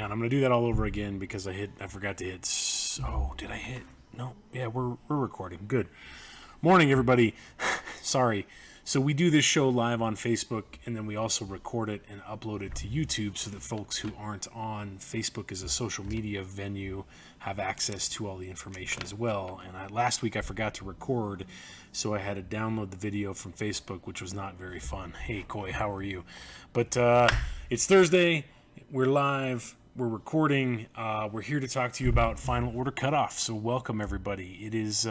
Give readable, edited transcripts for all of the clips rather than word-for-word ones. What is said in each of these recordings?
done. I'm going to do that all over again because I forgot to hit. Oh, did I hit? No. Yeah, we're recording. Good. Morning, everybody. Sorry. So we do this show live on Facebook, and then we also record it and upload it to YouTube so that folks who aren't on Facebook as a social media venue have access to all the information as well. And last week I forgot to record, so I had to download the video from Facebook, which was not very fun. Hey, Coy, how are you? But it's Thursday. We're live. We're recording. We're here to talk to you about Final Order Cutoff. So welcome, everybody. It is...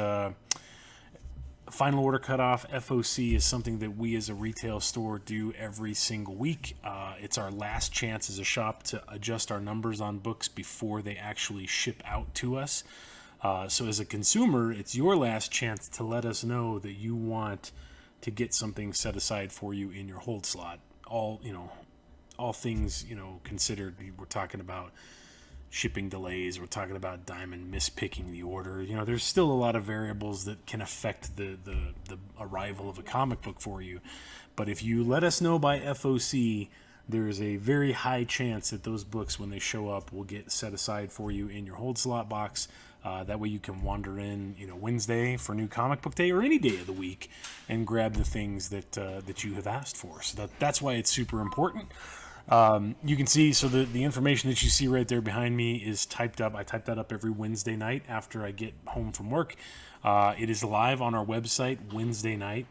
Final Order Cutoff, FOC, is something that we as a retail store do every single week. It's our last chance as a shop to adjust our numbers on books before they actually ship out to us. So as a consumer, it's your last chance to let us know that you want to get something set aside for you in your hold slot. All things, considered, we're talking about shipping delays, we're talking about Diamond mispicking the order. There's still a lot of variables that can affect the arrival of a comic book for you. But if you let us know by FOC, there's a very high chance that those books, when they show up, will get set aside for you in your hold slot box. That way you can wander in, Wednesday for New Comic Book Day or any day of the week and grab the things that you have asked for. So that's why it's super important. You can see, so the information that you see right there behind me is typed up. I type that up every Wednesday night after I get home from work. It is live on our website Wednesday night.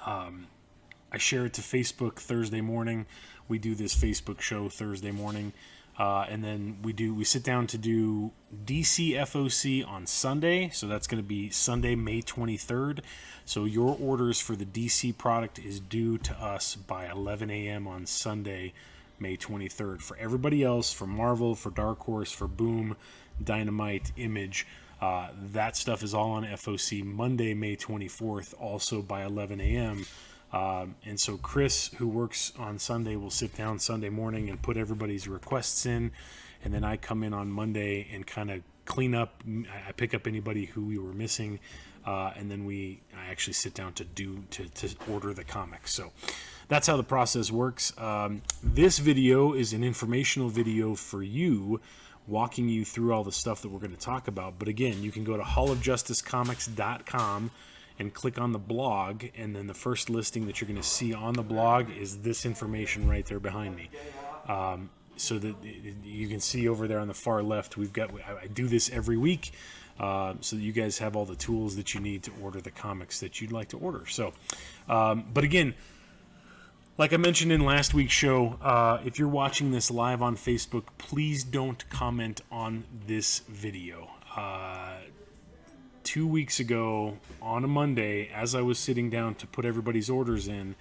I share it to Facebook Thursday morning. We do this Facebook show Thursday morning. And then we sit down to do DC FOC on Sunday. So that's going to be Sunday, May 23rd. So your orders for the DC product is due to us by 11 a.m. on Sunday, May 23rd. For everybody else, for Marvel, for Dark Horse, for Boom, Dynamite, Image, that stuff is all on FOC Monday, May 24th, also by 11 a.m. And so Chris, who works on Sunday, will sit down Sunday morning and put everybody's requests in. And then I come in on Monday and kind of clean up. I pick up anybody who we were missing. And then I actually sit down to order the comics. So that's how the process works. This video is an informational video for you, walking you through all the stuff that we're going to talk about. But again, you can go to hallofjusticecomics.com and click on the blog, and then the first listing that you're going to see on the blog is this information right there behind me. So that you can see over there on the far left, I do this every week, so that you guys have all the tools that you need to order the comics that you'd like to order. So, but again, like I mentioned in last week's show, if you're watching this live on Facebook, please don't comment on this video. 2 weeks ago on a Monday, as I was sitting down to put everybody's orders in,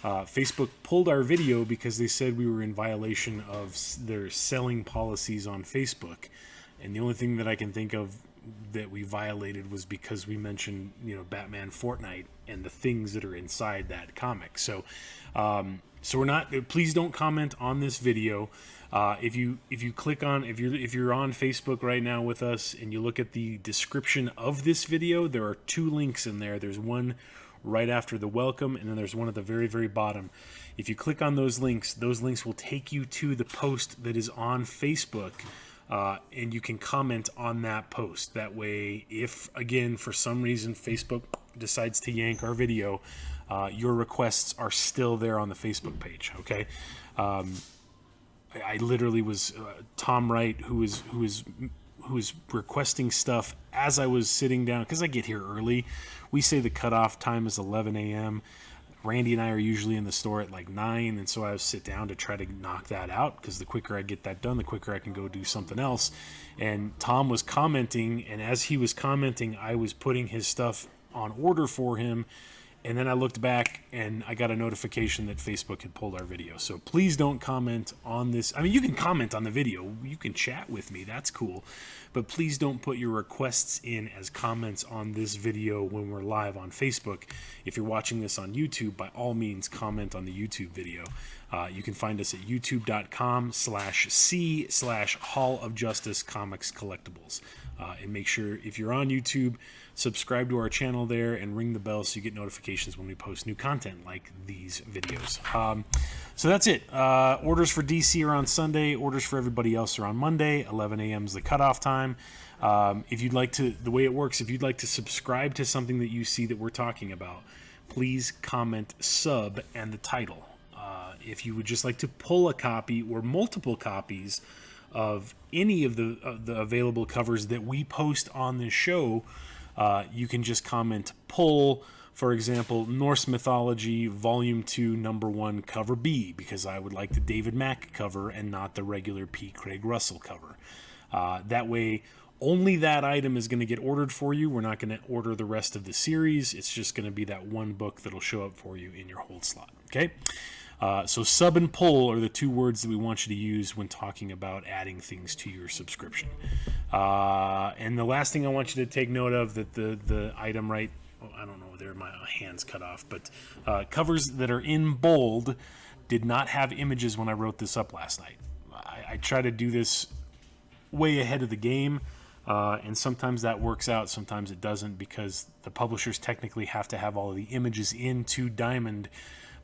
Facebook pulled our video because they said we were in violation of their selling policies on Facebook. And the only thing that I can think of that we violated was because we mentioned, Batman Fortnite and the things that are inside that comic. So we're not. Please don't comment on this video. If you click on, if you're on Facebook right now with us and you look at the description of this video, there are two links in there. There's one right after the welcome, and then there's one at the very, very bottom. If you click on those links will take you to the post that is on Facebook, and you can comment on that post. That way, if, again, for some reason Facebook decides to yank our video, your requests are still there on the Facebook page, okay? I literally was Tom Wright, who was requesting stuff as I was sitting down, because I get here early. We say the cutoff time is 11 a.m. Randy and I are usually in the store at like 9, and so I would sit down to try to knock that out, because the quicker I get that done, the quicker I can go do something else. And Tom was commenting, and as he was commenting, I was putting his stuff on order for him. And then I looked back and I got a notification that Facebook had pulled our video. So please don't comment on this. I mean, you can comment on the video. You can chat with me. That's cool. But please don't put your requests in as comments on this video when we're live on Facebook. If you're watching this on YouTube, by all means, comment on the YouTube video. You can find us at youtube.com/c/Hall of Justice Comics Collectibles. And make sure, if you're on YouTube, subscribe to our channel there and ring the bell so you get notifications notifications when we post new content like these videos. So that's it. Orders for DC are on Sunday. Orders for everybody else are on Monday. 11 a.m. is the cutoff time. If you'd like to, the way it works, if you'd like to subscribe to something that you see that we're talking about, please comment sub and the title. If you would just like to pull a copy or multiple copies of any of the available covers that we post on this show, you can just comment pull, for example, Norse Mythology Volume 2, Number 1, Cover B, because I would like the David Mack cover and not the regular P. Craig Russell cover. That way, only that item is going to get ordered for you. We're not going to order the rest of the series. It's just going to be that one book that'll show up for you in your hold slot. Okay? So sub and pull are the two words that we want you to use when talking about adding things to your subscription. And the last thing I want you to take note of, that the item right, I don't know, there my hands cut off, but covers that are in bold did not have images when I wrote this up last night. I try to do this way ahead of the game, and sometimes that works out, sometimes it doesn't, because the publishers technically have to have all of the images into Diamond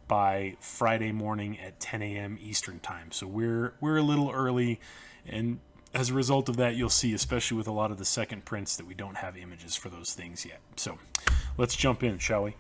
by Friday morning at 10 a.m. Eastern time. So we're a little early, and as a result of that, you'll see, especially with a lot of the second prints, that we don't have images for those things yet. So let's jump in, shall we?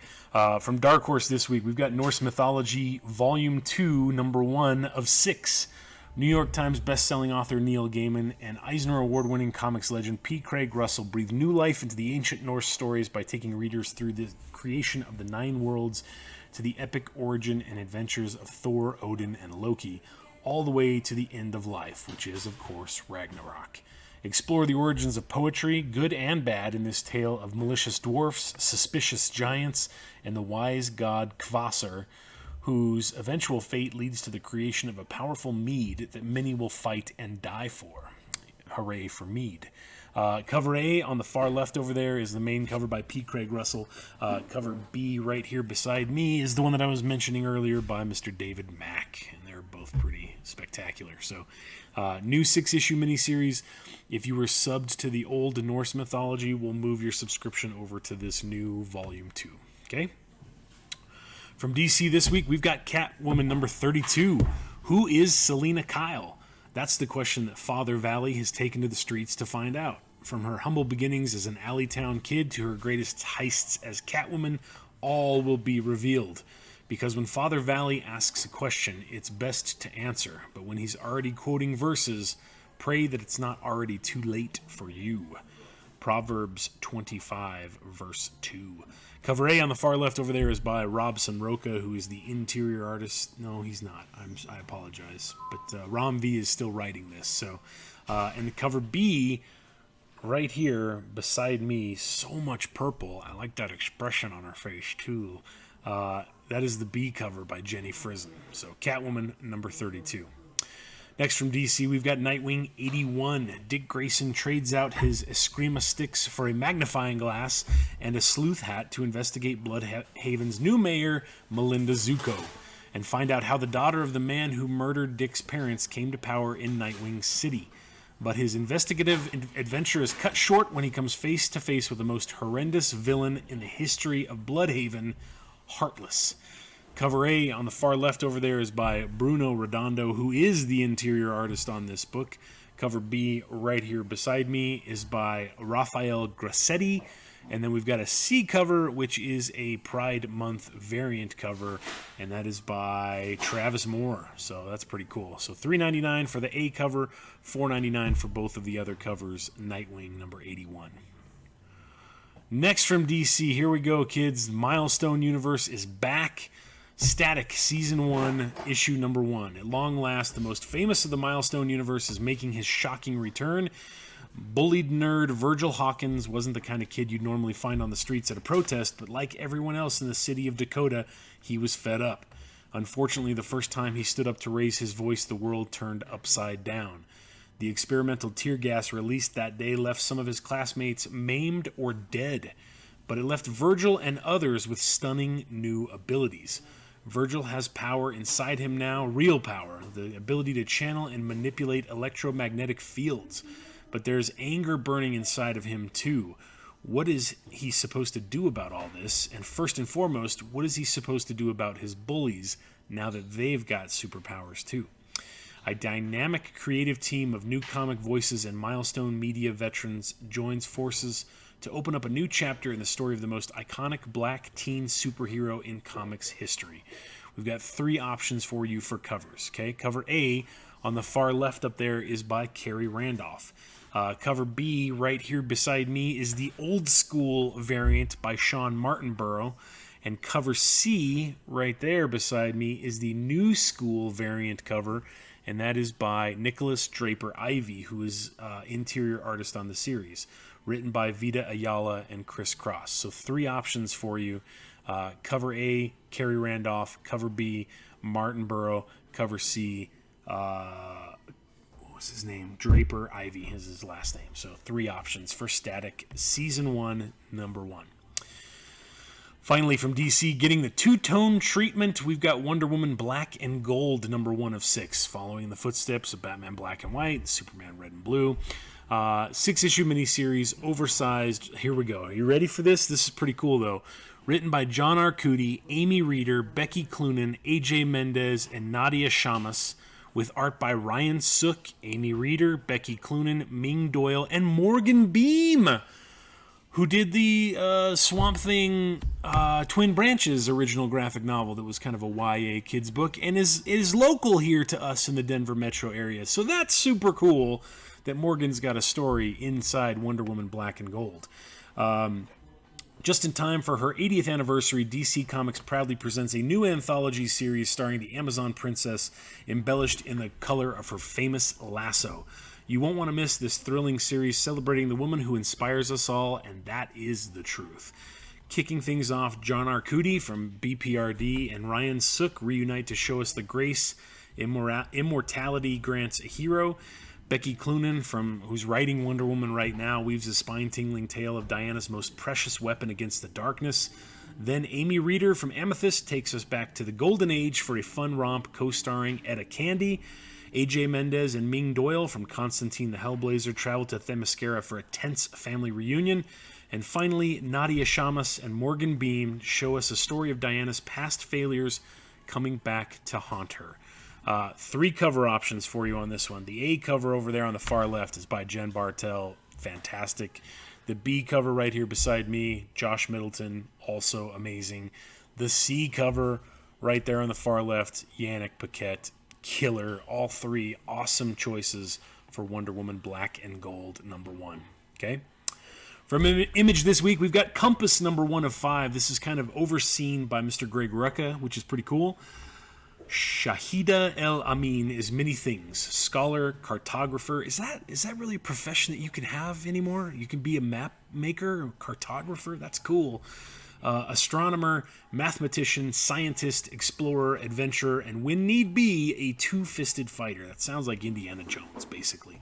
From Dark Horse this week, we've got Norse Mythology Volume 2, Number 1 of 6. New York Times bestselling author Neil Gaiman and Eisner Award-winning comics legend P. Craig Russell breathed new life into the ancient Norse stories by taking readers through the creation of the 9 worlds to the epic origin and adventures of Thor, Odin, and Loki, all the way to the end of life, which is, of course, Ragnarok. Explore the origins of poetry, good and bad, in this tale of malicious dwarfs, suspicious giants, and the wise god Kvasir, whose eventual fate leads to the creation of a powerful mead that many will fight and die for. Hooray for mead. Cover A on the far left over there is the main cover by P. Craig Russell. Cover B right here beside me is the one that I was mentioning earlier by Mr. David Mack, and they're both pretty spectacular. So, new 6-issue miniseries. If you were subbed to the old Norse mythology, we'll move your subscription over to this new Volume 2. Okay? From DC this week, we've got Catwoman number 32. Who is Selena Kyle? That's the question that Father Valley has taken to the streets to find out. From her humble beginnings as an Alleytown kid to her greatest heists as Catwoman, all will be revealed. Because when Father Valley asks a question, it's best to answer. But when he's already quoting verses, pray that it's not already too late for you. Proverbs 25, verse 2. Cover A on the far left over there is by Rob Sonroca, who is the interior artist. No, he's not. I apologize. But Ram V is still writing this. So, and the cover B, right here beside me, so much purple. I like that expression on her face, too. That is the B cover by Jenny Frison. So, Catwoman number 32. Next from DC, we've got Nightwing 81. Dick Grayson trades out his Eskrima sticks for a magnifying glass and a sleuth hat to investigate Bloodhaven's new mayor, Melinda Zuko, and find out how the daughter of the man who murdered Dick's parents came to power in Nightwing City. But his investigative adventure is cut short when he comes face to face with the most horrendous villain in the history of Bloodhaven, Heartless. Cover A on the far left over there is by Bruno Redondo, who is the interior artist on this book. Cover B right here beside me is by Rafael Grassetti. And then we've got a C cover, which is a Pride Month variant cover, and that is by Travis Moore. So that's pretty cool. So $3.99 for the A cover, $4.99 for both of the other covers, Nightwing number 81. Next from DC, here we go, kids. Milestone Universe is back. Static Season 1, Issue Number 1. At long last, the most famous of the Milestone universe is making his shocking return. Bullied nerd Virgil Hawkins wasn't the kind of kid you'd normally find on the streets at a protest, but like everyone else in the city of Dakota, he was fed up. Unfortunately, the first time he stood up to raise his voice, the world turned upside down. The experimental tear gas released that day left some of his classmates maimed or dead, but it left Virgil and others with stunning new abilities. Virgil has power inside him now, real power, the ability to channel and manipulate electromagnetic fields. But there's anger burning inside of him too. What is he supposed to do about all this? And first and foremost, what is he supposed to do about his bullies now that they've got superpowers too? A dynamic creative team of new comic voices and Milestone Media veterans joins forces to open up a new chapter in the story of the most iconic black teen superhero in comics history. We've got 3 options for you for covers. Okay, cover A on the far left up there is by Carrie Randolph. Cover B right here beside me is the old school variant by Sean Martinborough. And cover C right there beside me is the new school variant cover, and that is by Nicholas Draper Ivey, who is interior artist on the series. Written by Vita Ayala and Chris Cross. So 3 options for you. Cover A, Carrie Randolph. Cover B, Martinborough. Cover C, what was his name? Draper Ivey is his last name. So 3 options for Static Season 1, number 1. Finally, from DC, getting the 2-tone treatment, we've got Wonder Woman Black and Gold, number 1 of 6, following in the footsteps of Batman Black and White, Superman Red and Blue. 6-issue miniseries, oversized. Here we go. Are you ready for this? This is pretty cool, though. Written by John Arcudi, Amy Reeder, Becky Cloonan, AJ Mendez, and Nadia Shamas, with art by Ryan Sook, Amy Reeder, Becky Cloonan, Ming Doyle, and Morgan Beam, who did the Swamp Thing Twin Branches original graphic novel that was kind of a YA kids book and is local here to us in the Denver metro area. So that's super cool that Morgan's got a story inside Wonder Woman Black and Gold. Just in time for her 80th anniversary, DC Comics proudly presents a new anthology series starring the Amazon princess, embellished in the color of her famous lasso. You won't want to miss this thrilling series celebrating the woman who inspires us all, and that is the truth. Kicking things off, John Arcudi from BPRD and Ryan Sook reunite to show us the grace immortality grants a hero. Becky Cloonan, who's writing Wonder Woman right now, weaves a spine-tingling tale of Diana's most precious weapon against the darkness. Then Amy Reeder from Amethyst takes us back to the Golden Age for a fun romp co-starring Etta Candy. AJ Mendez and Ming Doyle from Constantine the Hellblazer travel to Themyscira for a tense family reunion. And finally, Nadia Shamas and Morgan Beam show us a story of Diana's past failures coming back to haunt her. 3 cover options for you on this one. The A cover over there on the far left is by Jen Bartel. Fantastic. The B cover right here beside me, Josh Middleton, also amazing. The C cover right there on the far left, Yannick Paquette. Killer. All 3 awesome choices for Wonder Woman Black and Gold, number 1. Okay? From Image this week, we've got Compass, number 1 of 5. This is kind of overseen by Mr. Greg Rucka, which is pretty cool. Shahida El Amin is many things. Scholar, cartographer. Is that really a profession that you can have anymore? You can be a map maker, cartographer? That's cool. Astronomer, mathematician, scientist, explorer, adventurer, and when need be, a 2-fisted fighter. That sounds like Indiana Jones, basically.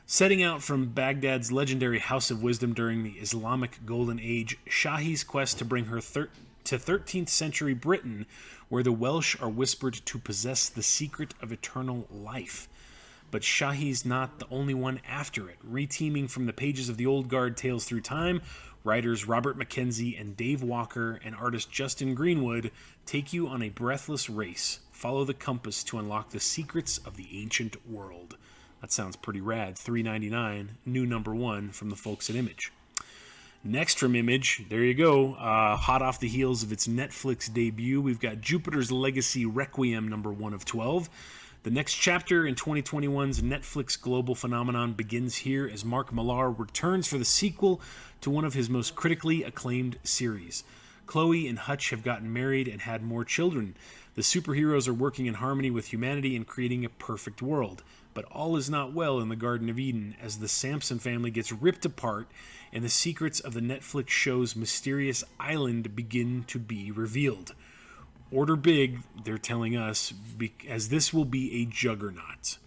Setting out from Baghdad's legendary House of Wisdom during the Islamic Golden Age, Shahi's quest to bring her to 13th century Britain, where the Welsh are whispered to possess the secret of eternal life. But Shahi's not the only one after it. Reteaming from the pages of the Old Guard Tales Through Time, writers Robert McKenzie and Dave Walker and artist Justin Greenwood take you on a breathless race. Follow the compass to unlock the secrets of the ancient world. That sounds pretty rad. $3.99, new number 1 from the folks at Image. Next from Image, there you go, hot off the heels of its Netflix debut, we've got Jupiter's Legacy Requiem, number 1 of 12. The next chapter in 2021's Netflix global phenomenon begins here as Mark Millar returns for the sequel to one of his most critically acclaimed series. Chloe and Hutch have gotten married and had more children. The superheroes are working in harmony with humanity and creating a perfect world. But all is not well in the Garden of Eden as the Sampson family gets ripped apart and the secrets of the Netflix show's mysterious island begin to be revealed. Order big, they're telling us, as this will be a juggernaut.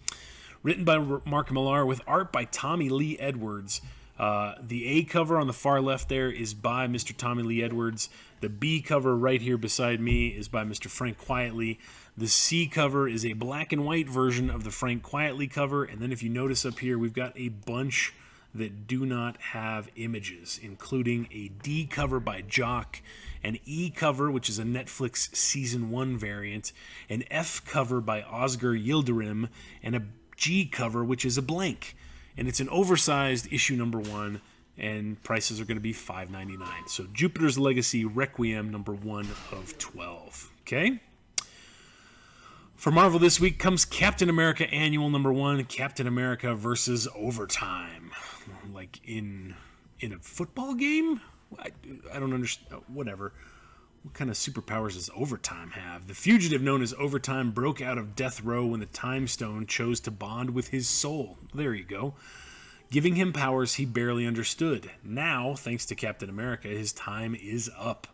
Written by Mark Millar with art by Tommy Lee Edwards. The A cover on the far left there is by Mr. Tommy Lee Edwards. The B cover right here beside me is by Mr. Frank Quietly. The C cover is a black and white version of the Frank Quietly cover. And then if you notice up here, we've got a bunch that do not have images, including a D cover by Jock, an E cover, which is a Netflix Season 1 variant, an F cover by Oscar Yildirim, and a G cover, which is a blank. And it's an oversized issue number 1, and prices are going to be $5.99. So Jupiter's Legacy Requiem number 1 of 12. Okay? For Marvel this week comes Captain America Annual number 1, Captain America versus Overtime. Like in a football game? I don't understand. Whatever. What kind of superpowers does Overtime have? The fugitive known as Overtime broke out of death row when the Time Stone chose to bond with his soul. There you go. Giving him powers he barely understood. Now, thanks to Captain America, his time is up.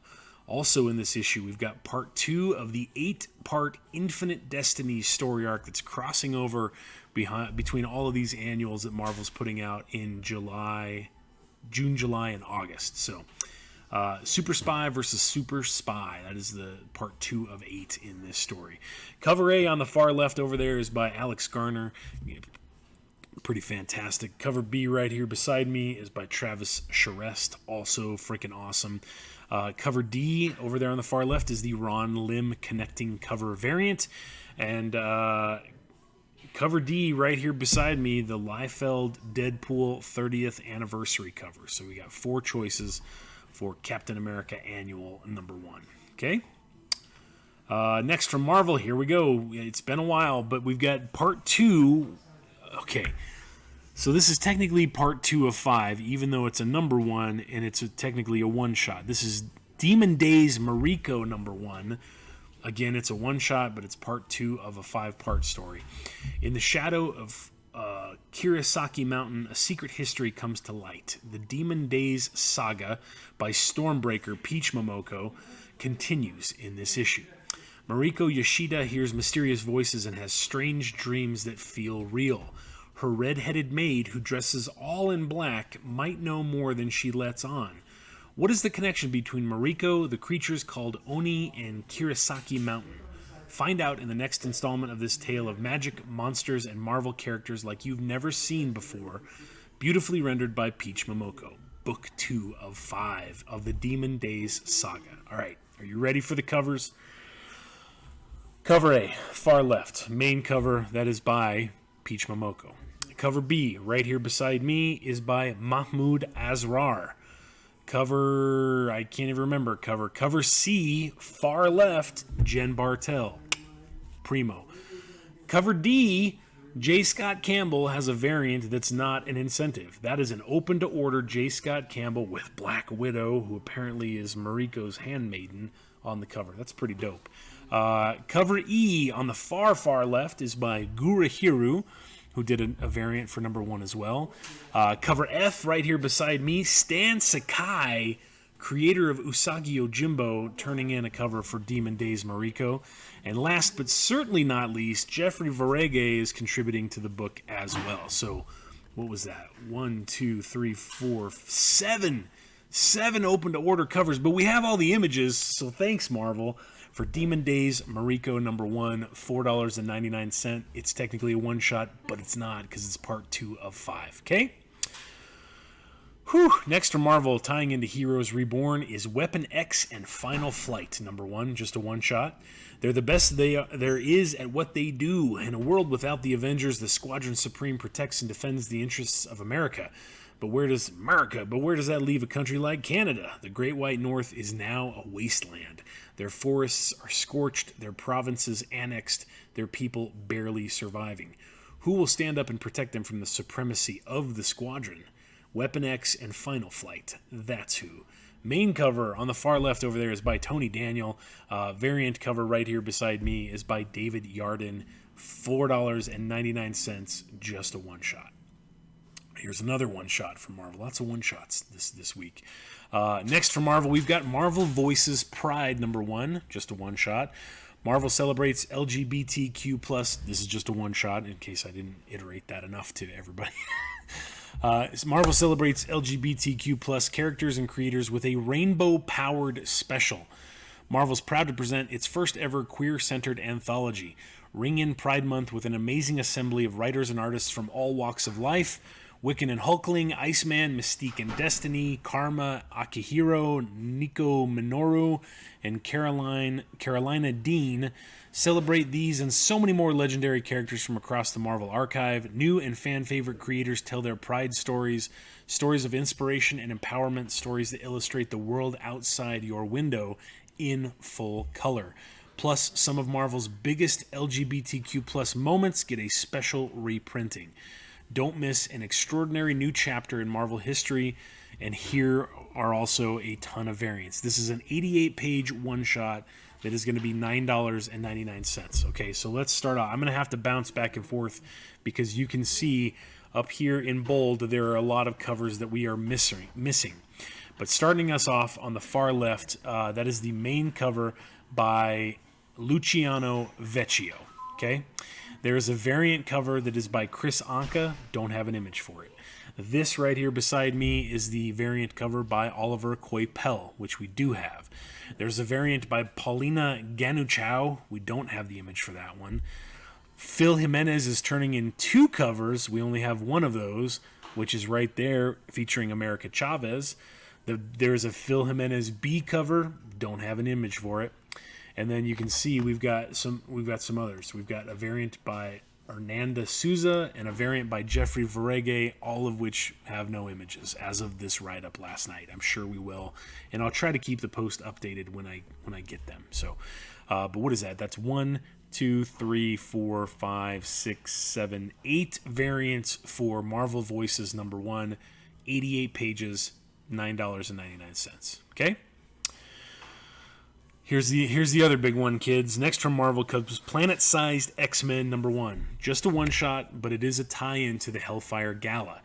Also in this issue, we've got part 2 of the 8-part Infinite Destiny story arc that's crossing over between all of these annuals that Marvel's putting out in June, July, and August. So, Super Spy versus Super Spy. That is the part 2 of 8 in this story. Cover A on the far left over there is by Alex Garner. Pretty fantastic. Cover B right here beside me is by Travis Charest. Also freaking awesome. Cover D over there on the far left is the Ron Lim connecting cover variant. And cover D right here beside me, the Liefeld Deadpool 30th anniversary cover. So we got 4 choices for Captain America Annual number 1. Okay? Next from Marvel, here we go. It's been a while, but we've got part 2. Okay. So this is technically part 2 of 5, even though it's a number 1 and it's technically a one-shot. This is Demon Days Mariko number 1. Again, it's a one-shot, but it's part 2 of a 5-part story. In the shadow of Kirasaki Mountain, a secret history comes to light. The Demon Days saga by Stormbreaker Peach Momoko continues in this issue. Mariko Yoshida hears mysterious voices and has strange dreams that feel real. Her red-headed maid, who dresses all in black, might know more than she lets on. What is the connection between Mariko, the creatures called Oni, and Kirasaki Mountain? Find out in the next installment of this tale of magic, monsters, and Marvel characters like you've never seen before, beautifully rendered by Peach Momoko. Book 2 of 5 of the Demon Days saga. All right, are you ready for the covers? Cover A, far left, main cover, that is by Peach Momoko. Cover B, right here beside me, is by Mahmoud Asrar. Cover, I can't even remember cover. Cover C, far left, Jen Bartel. Primo. Cover D, J. Scott Campbell has a variant that's not an incentive. That is an open-to-order J. Scott Campbell with Black Widow, who apparently is Mariko's handmaiden, on the cover. That's pretty dope. Cover E on the far, far left is by Gurahiru, who did a variant for number 1 as well. Cover F right here beside me, Stan Sakai, creator of Usagi Yojimbo, turning in a cover for Demon Days Mariko. And last but certainly not least, Jeffrey Varege is contributing to the book as well. So what was that? 1, 2, 3, 4, 7. 7 open to order covers, but we have all the images, so thanks Marvel. For Demon Days Mariko number 1, $4.99. It's technically a one-shot, but it's not because it's part 2 of 5. Okay? Whew. Next from Marvel, tying into Heroes Reborn, is Weapon X and Final Flight number 1, just a one-shot. They're the best there is at what they do. In a world without the Avengers, the Squadron Supreme protects and defends the interests of America. But where does that leave a country like Canada? The Great White North is now a wasteland. Their forests are scorched, their provinces annexed, their people barely surviving. Who will stand up and protect them from the supremacy of the Squadron? Weapon X and Final Flight. That's who. Main cover on the far left over there is by Tony Daniel. Variant cover right here beside me is by David Yarden. $4.99, just a one-shot. Here's another one-shot from Marvel. Lots of one-shots this week. Next from Marvel, we've got Marvel Voices Pride number 1, just a one-shot. Marvel celebrates LGBTQ+. This is just a one-shot, in case I didn't iterate that enough to everybody. Marvel celebrates LGBTQ+ characters and creators with a rainbow-powered special. Marvel's proud to present its first-ever queer-centered anthology. Ring in Pride Month with an amazing assembly of writers and artists from all walks of life. Wiccan and Hulkling, Iceman, Mystique and Destiny, Karma, Akihiro, Nico Minoru, and Carolina Dean. Celebrate these and so many more legendary characters from across the Marvel archive. New and fan-favorite creators tell their pride stories, stories of inspiration and empowerment, stories that illustrate the world outside your window in full color. Plus, some of Marvel's biggest LGBTQ plus moments get a special reprinting. Don't miss an extraordinary new chapter in Marvel history, and here are also a ton of variants. This is an 88-page one-shot that is going to be $9.99. Okay, so let's start off. I'm going to have to bounce back and forth because you can see up here in bold there are a lot of covers that we are missing. But starting us off on the far left, that is the main cover by Luciano Vecchio. Okay, there is a variant cover that is by Chris Anka. Don't have an image for it. This right here beside me is the variant cover by Oliver Coipel, which we do have. There's a variant by Paulina Ganuchow. We don't have the image for that one. Phil Jimenez is turning in 2 covers. We only have one of those, which is right there, featuring America Chavez. There's a Phil Jimenez B cover. Don't have an image for it. And then you can see we've got some others. We've got a variant by Hernanda Souza and a variant by Jeffrey Verege, all of which have no images as of this write-up last night. I'm sure we will, and I'll try to keep the post updated when I get them. So, but what is that? That's 1, 2, 3, 4, 5, 6, 7, 8 variants for Marvel Voices #1, 88 pages, $9.99. Okay. Here's the other big one, kids. Next from Marvel comes Planet-Sized X-Men #1. Just a one-shot, but it is a tie-in to the Hellfire Gala.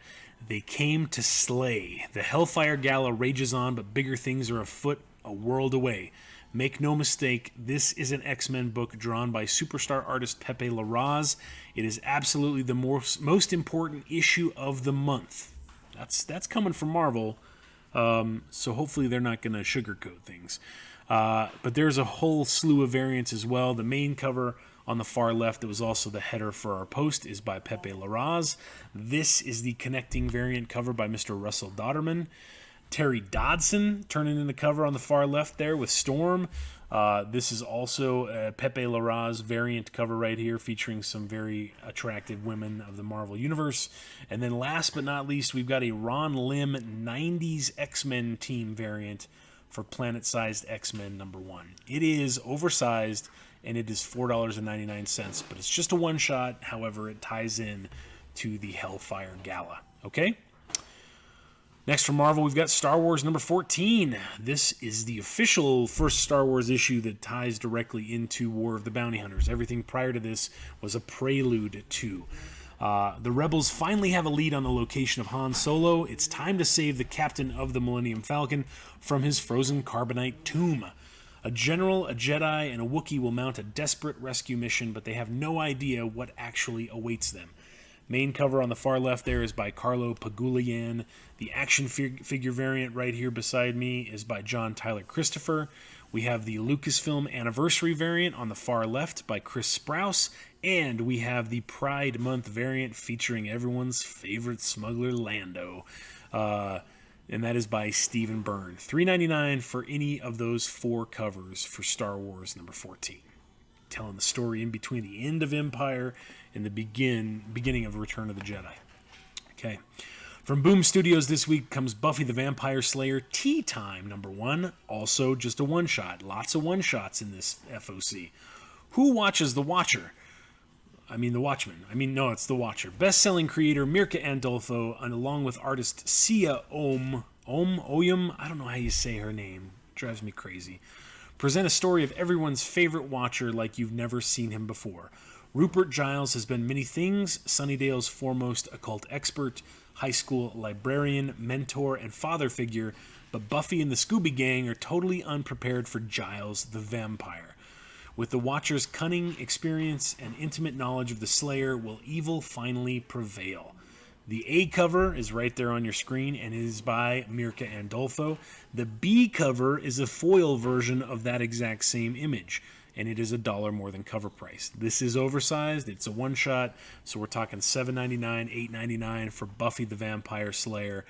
They came to slay. The Hellfire Gala rages on, but bigger things are afoot a world away. Make no mistake, this is an X-Men book drawn by superstar artist Pepe Larraz. It is absolutely the most important issue of the month. That's coming from Marvel, so hopefully they're not going to sugarcoat things. But there's a whole slew of variants as well. The main cover on the far left, that was also the header for our post, is by Pepe Larraz. This is the connecting variant cover by Mr. Russell Dodderman. Terry Dodson turning in the cover on the far left there with Storm. This is also a Pepe Larraz variant cover right here, featuring some very attractive women of the Marvel Universe. And then last but not least, we've got a Ron Lim 90s X-Men team variant for Planet-Sized X-Men #1. It is oversized, and it is $4.99, but it's just a one-shot. However, it ties in to the Hellfire Gala. Okay? Next from Marvel, we've got Star Wars #14. This is the official first Star Wars issue that ties directly into War of the Bounty Hunters. Everything prior to this was a prelude to. The Rebels finally have a lead on the location of Han Solo. It's time to save the captain of the Millennium Falcon from his frozen carbonite tomb. A general, a Jedi, and a Wookiee will mount a desperate rescue mission, but they have no idea what actually awaits them. Main cover on the far left there is by Carlo Pagulian. The action figure variant right here beside me is by John Tyler Christopher. We have the Lucasfilm Anniversary variant on the far left by Chris Sprouse. And we have the Pride Month variant featuring everyone's favorite smuggler, Lando. And that is by Stephen Byrne. $3.99 for any of those 4 covers for Star Wars #14. Telling the story in between the end of Empire and the beginning of Return of the Jedi. Okay. From Boom Studios this week comes Buffy the Vampire Slayer Tea Time #1. Also just a one-shot. Lots of one-shots in this FOC. Who watches The Watcher? The Watchmen. No, it's The Watcher. Best-selling creator Mirka Andolfo, and along with artist Sia Oyum, I don't know how you say her name. Drives me crazy. Present a story of everyone's favorite Watcher like you've never seen him before. Rupert Giles has been many things: Sunnydale's foremost occult expert, high school librarian, mentor, and father figure, but Buffy and the Scooby Gang are totally unprepared for Giles the Vampire. With the Watcher's cunning, experience, and intimate knowledge of the Slayer, will evil finally prevail? The A cover is right there on your screen, and it is by Mirka Andolfo. The B cover is a foil version of that exact same image, and it is $1 more than cover price. This is oversized. It's a one-shot, so we're talking $7.99, $8.99 for Buffy the Vampire Slayer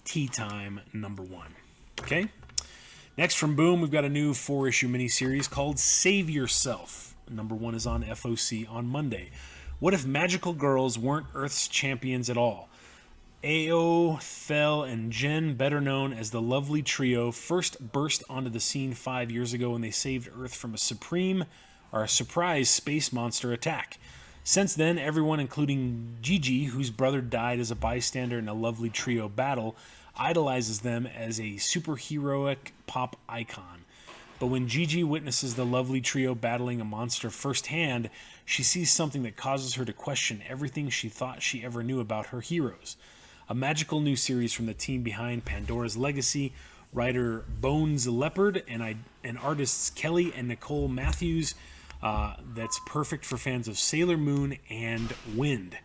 Tea Time #1. Okay? Next from Boom, we've got a new 4-issue miniseries called Save Yourself. #1 is on FOC on Monday. What if magical girls weren't Earth's champions at all? Ao, Fel, and Jen, better known as the Lovely Trio, first burst onto the scene 5 years ago when they saved Earth from a surprise space monster attack. Since then, everyone, including Gigi, whose brother died as a bystander in a Lovely Trio battle, idolizes them as a superheroic pop icon. But when Gigi witnesses the Lovely Trio battling a monster firsthand, she sees something that causes her to question everything she thought she ever knew about her heroes. A magical new series from the team behind Pandora's Legacy, writer Bones Leopard and artists Kelly and Nicole Matthews, that's perfect for fans of Sailor Moon and Wind.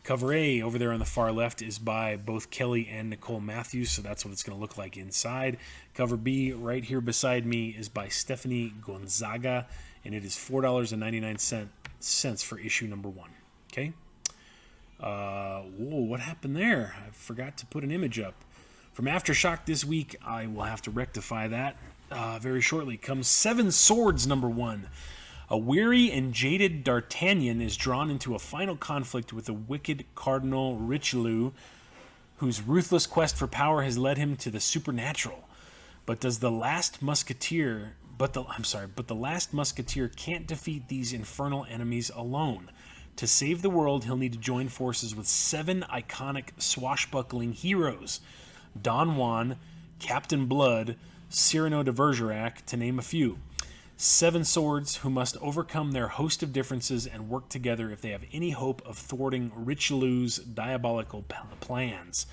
Cover A over there on the far left is by both Kelly and Nicole Matthews, so that's what it's going to look like inside. Cover B right here beside me is by Stephanie Gonzaga, and it is $4.99 for issue #1. Okay? Whoa, what happened there? I forgot to put an image up. From Aftershock this week, I will have to rectify that very shortly. Comes Seven Swords #1. A weary and jaded D'Artagnan is drawn into a final conflict with the wicked Cardinal Richelieu, whose ruthless quest for power has led him to the supernatural. But the last Musketeer can't defeat these infernal enemies alone. To save the world, he'll need to join forces with 7 iconic swashbuckling heroes: Don Juan, Captain Blood, Cyrano de Bergerac, to name a few. 7 swords who must overcome their host of differences and work together if they have any hope of thwarting Richelieu's diabolical plans.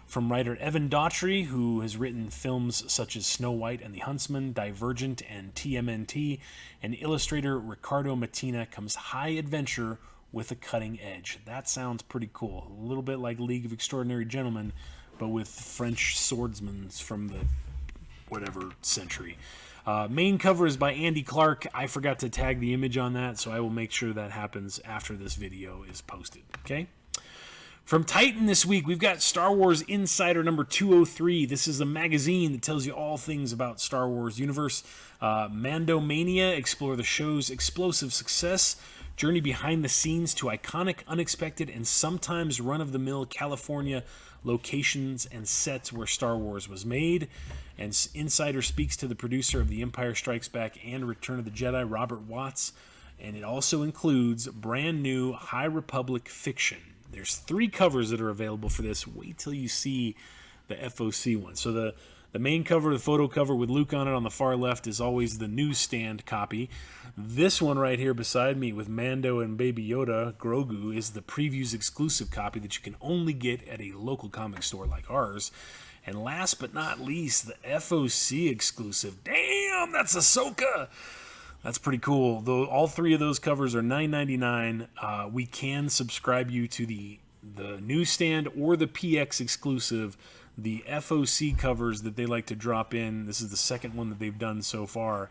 From writer Evan Daughtry, who has written films such as Snow White and the Huntsman, Divergent, and TMNT, and illustrator Ricardo Matina, comes high adventure with a cutting edge. That sounds pretty cool. A little bit like League of Extraordinary Gentlemen, but with French swordsmen from the whatever century. Main cover is by Andy Clark. I forgot to tag the image on that, so I will make sure that happens after this video is posted. Okay? From Titan this week, we've got Star Wars Insider #203. This is a magazine that tells you all things about Star Wars universe. Mandomania, explore the show's explosive success, journey behind the scenes to iconic, unexpected, and sometimes run-of-the-mill California locations and sets where Star Wars was made. And Insider speaks to the producer of The Empire Strikes Back and Return of the Jedi, Robert Watts, and it also includes brand new High Republic fiction. There's 3 covers that are available for this. Wait till you see the FOC one. So the main cover, the photo cover with Luke on it on the far left, is always the newsstand copy. This one right here beside me with Mando and Baby Yoda, Grogu, is the previews exclusive copy that you can only get at a local comic store like ours. And last but not least, the FOC exclusive. Damn, that's Ahsoka! That's pretty cool. Though all 3 of those covers are $9.99. We can subscribe you to the newsstand or the PX exclusive. The FOC covers that they like to drop in, this is the second one that they've done so far.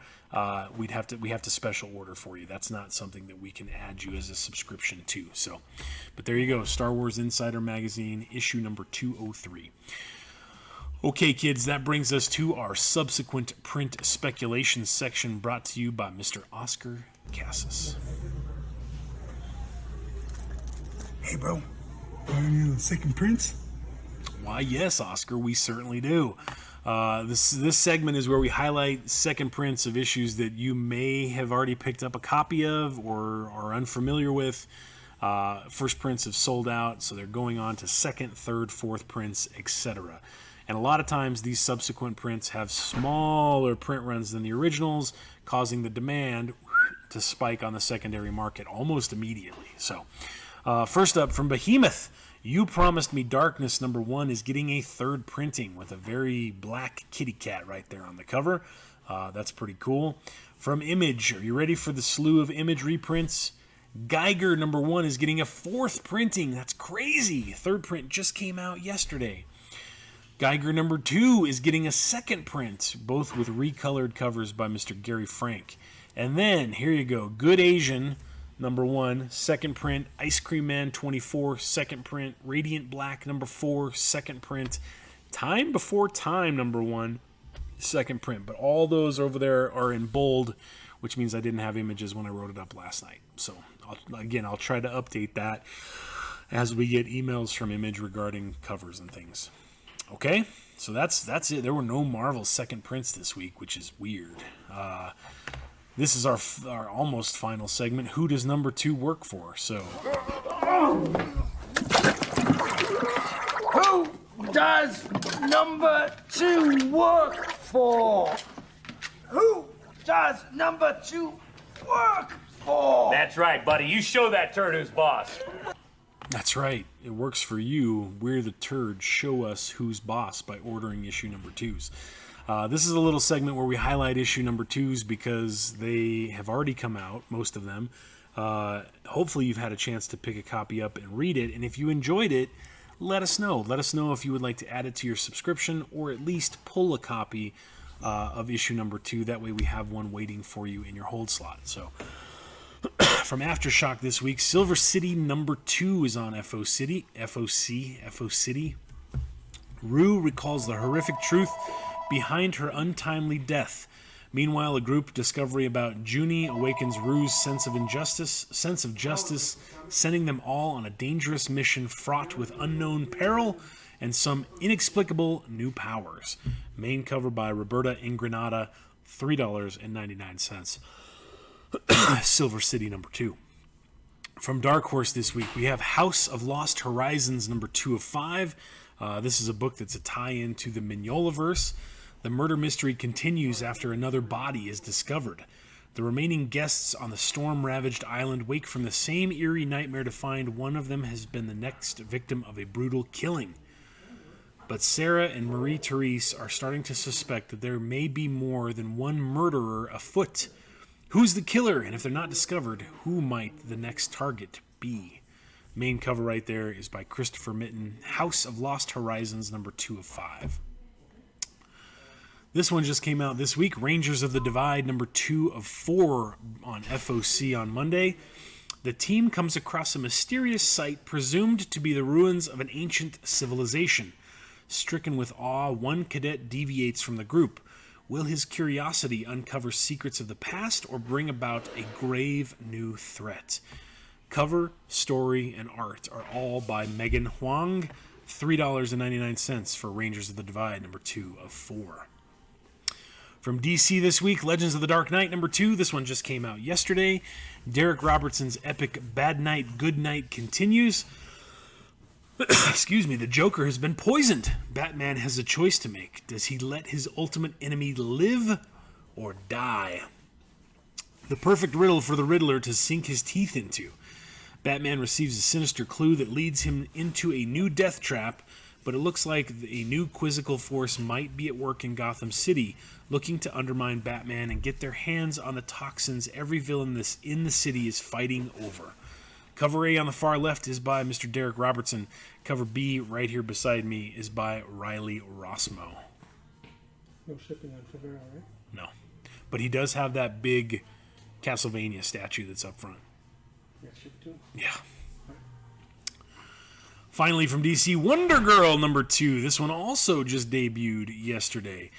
We have to special order for you. That's not something that we can add you as a subscription to. So, but there you go, Star Wars Insider Magazine, issue #203. Okay, kids, that brings us to our subsequent print speculation section, brought to you by Mr. Oscar Cassis. Hey, bro, are you the second prints? Why, yes, Oscar, we certainly do. This segment is where we highlight second prints of issues that you may have already picked up a copy of or are unfamiliar with. First prints have sold out, so they're going on to second, third, fourth prints, etc. And a lot of times these subsequent prints have smaller print runs than the originals, causing the demand to spike on the secondary market almost immediately. So, first up, from Behemoth, You Promised Me Darkness #1 is getting a third printing with a very black kitty cat right there on the cover. That's pretty cool. From Image, are you ready for the slew of Image reprints? Geiger number 1 is getting a 4th printing. That's crazy. 3rd print just came out yesterday. Geiger number 2 is getting a 2nd print, both with recolored covers by Mr. Gary Frank. And then, here you go, Good Asian number 1, 2nd print. Ice Cream Man 24, 2nd print. Radiant Black number 4, 2nd print. Time Before Time number 1, 2nd print. But all those over there are in bold, which means I didn't have images when I wrote it up last night. So, I'll try to update that as we get emails from Image regarding covers and things. Okay, so that's it. There were no Marvel 2nd prints this week, which is weird. This is our almost final segment. Who does number 2 work for? So, who does number 2 work for? Who does number 2 work for? That's right, buddy. You show that turd who's boss. that's right. It works for you. We're the turd. Show us who's boss by ordering issue number 2s. This is a little segment where we highlight issue number 2s because they have already come out, most of them. Hopefully you've had a chance to pick a copy up and read it. And if you enjoyed it, let us know. Let us know if you would like to add it to your subscription or at least pull a copy of issue number 2. That way we have one waiting for you in your hold slot. So, from Aftershock this week, Silver City number 2 is on FOC. Rue recalls the horrific truth behind her untimely death. Meanwhile, a group discovery about Junie awakens Rue's sense of justice, sending them all on a dangerous mission fraught with unknown peril and some inexplicable new powers. Main cover by Roberta Ingranata, $3.99. Silver City number 2. From Dark Horse this week, we have House of Lost Horizons number 2 of 5. This is a book that's a tie-in to the Mignolaverse. The murder mystery continues after another body is discovered. The remaining guests on the storm-ravaged island wake from the same eerie nightmare to find one of them has been the next victim of a brutal killing. But Sarah and Marie-Therese are starting to suspect that there may be more than one murderer afoot. Who's the killer? And if they're not discovered, who might the next target be? Main cover right there is by Christopher Mitten. House of Lost Horizons number 2 of 5. This one just came out this week. Rangers of the Divide number 2 of 4 on FOC on Monday. The team comes across a mysterious site presumed to be the ruins of an ancient civilization. Stricken with awe, one cadet deviates from the group. Will his curiosity uncover secrets of the past or bring about a grave new threat? Cover, story, and art are all by Megan Huang. $3.99 for Rangers of the Divide number 2 of 4. From DC this week, Legends of the Dark Knight number 2. This one just came out yesterday. Derek Robertson's epic Bad Night, Good Night continues. Excuse me, the Joker has been poisoned. Batman has a choice to make. Does he let his ultimate enemy live or die? The perfect riddle for the Riddler to sink his teeth into. Batman receives a sinister clue that leads him into a new death trap, but it looks like a new quizzical force might be at work in Gotham City, looking to undermine Batman and get their hands on the toxins every villain in the city is fighting over. Cover A on the far left is by Mr. Derek Robertson. Cover B right here beside me is by Riley Rossmo. No shipping on Favero, right? No. But he does have that big Castlevania statue that's up front. Yeah, ship too. Yeah. Finally from DC, Wonder Girl number 2. This one also just debuted yesterday.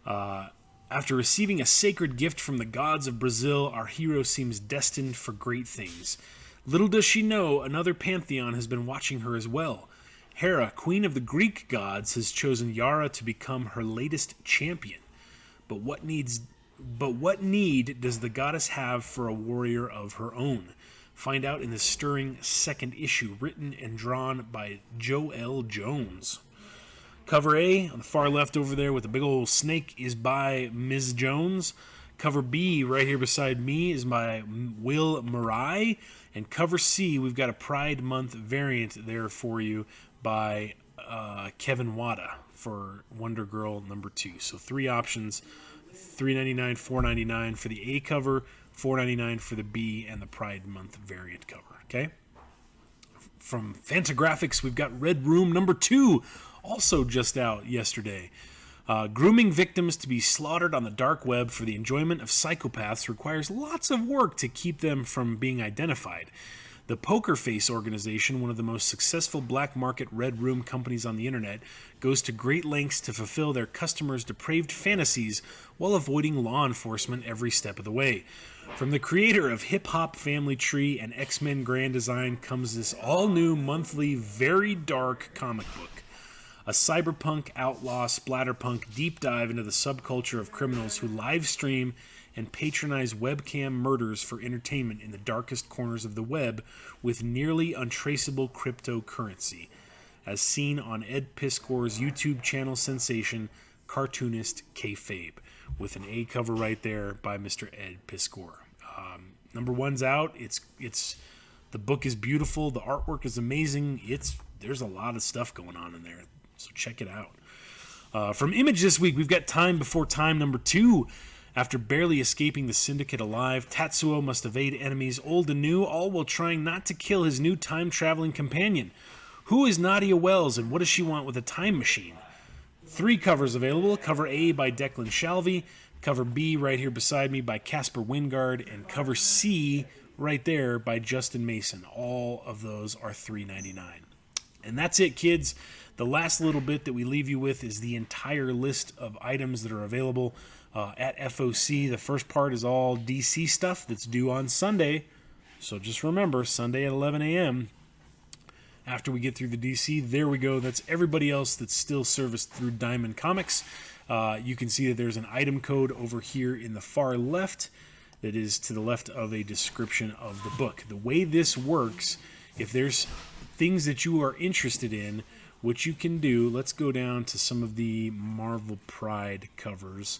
After receiving a sacred gift from the gods of Brazil, our hero seems destined for great things. Little does she know, another pantheon has been watching her as well. Hera, queen of the Greek gods, has chosen Yara to become her latest champion. But what need does the goddess have for a warrior of her own? Find out in the stirring second issue, written and drawn by Joel Jones. Cover A, on the far left over there with the big old snake, is by Ms. Jones. Cover B, right here beside me, is by Will Murai. And cover C, we've got a Pride Month variant there for you by Kevin Wada for Wonder Girl number 2. So 3 options, $3.99, $4.99 for the A cover, $4.99 for the B and the Pride Month variant cover. Okay. From Fantagraphics, we've got Red Room number 2, also just out yesterday. Grooming victims to be slaughtered on the dark web for the enjoyment of psychopaths requires lots of work to keep them from being identified. The Poker Face organization, one of the most successful black market Red Room companies on the internet, goes to great lengths to fulfill their customers' depraved fantasies while avoiding law enforcement every step of the way. From the creator of Hip Hop Family Tree and X-Men Grand Design comes this all-new monthly, very dark comic book. A cyberpunk, outlaw, splatterpunk deep dive into the subculture of criminals who live stream and patronize webcam murders for entertainment in the darkest corners of the web with nearly untraceable cryptocurrency, as seen on Ed Piskor's YouTube channel sensation, Cartoonist Kayfabe, with an A cover right there by Mr. Ed Piskor. Number 1's out. It's the book is beautiful. The artwork is amazing. There's a lot of stuff going on in there, so check it out. From Image this week, we've got Time Before Time number 2. After barely escaping the Syndicate alive, Tatsuo must evade enemies old and new, all while trying not to kill his new time-traveling companion. Who is Nadia Wells, and what does she want with a time machine? 3 covers available. Cover A by Declan Shalvey, cover B right here beside me by Casper Wingard, and cover C right there by Justin Mason. All of those are $3.99. And that's it, kids. The last little bit that we leave you with is the entire list of items that are available at FOC. The first part is all DC stuff that's due on Sunday. So just remember, Sunday at 11 a.m. After we get through the DC, there we go. That's everybody else that's still serviced through Diamond Comics. You can see that there's an item code over here in the far left that is to the left of a description of the book. The way this works, if there's things that you are interested in, what you can do, let's go down to some of the Marvel Pride covers.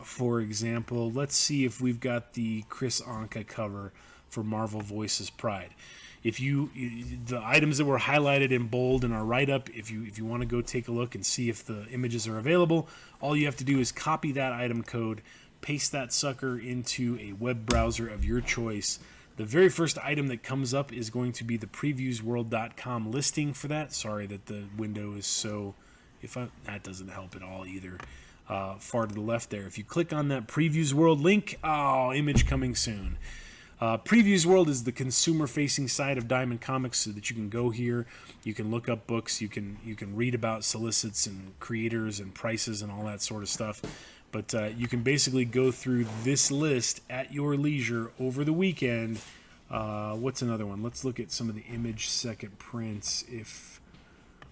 For example, let's see if we've got the Chris Anka cover for Marvel Voices Pride. The items that were highlighted in bold in our write-up, if you want to go take a look and see if the images are available, all you have to do is copy that item code, paste that sucker into a web browser of your choice. The very first item that comes up is going to be the previewsworld.com listing for that. Sorry that the window is so... that doesn't help at all either. Far to the left there. If you click on that Previews World link, image coming soon. Previews World is the consumer-facing side of Diamond Comics, so that you can go here, you can look up books, you can read about solicits and creators and prices and all that sort of stuff. But you can basically go through this list at your leisure over the weekend. What's another one? Let's look at some of the Image second prints.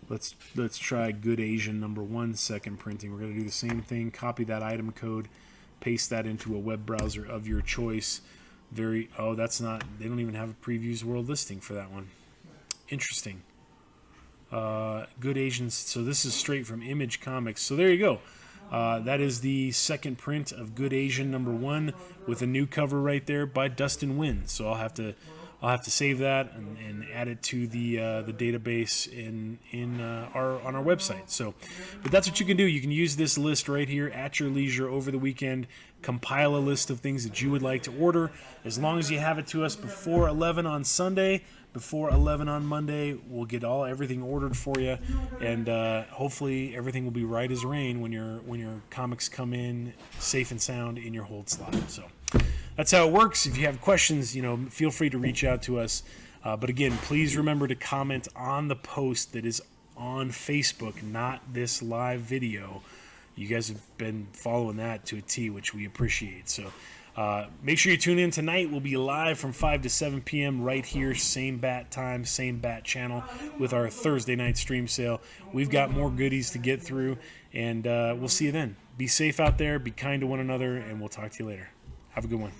Let's try Good Asian number 1 second printing. We're going to do the same thing. Copy that item code, paste that into a web browser of your choice. That's not, they don't even have a Previews World listing for that one. Interesting. Good Asians. So this is straight from Image Comics. So there you go. That is the second print of Good Asian number 1 with a new cover right there by Dustin Wynn. So I'll have to save that and add it to the database on our website. So, but that's what you can do. You can use this list right here at your leisure over the weekend. Compile a list of things that you would like to order. As long as you have it to us before 11 on Sunday, before 11 on Monday, we'll get everything ordered for you, and hopefully everything will be right as rain when your comics come in safe and sound in your hold slot. So that's how it works. If you have questions, feel free to reach out to us. But again, please remember to comment on the post that is on Facebook, not this live video. You guys have been following that to a T, which we appreciate. So make sure you tune in tonight. We'll be live from 5 to 7 p.m. right here, same bat time, same bat channel, with our Thursday night stream sale. We've got more goodies to get through, and we'll see you then. Be safe out there, be kind to one another, and we'll talk to you later. Have a good one.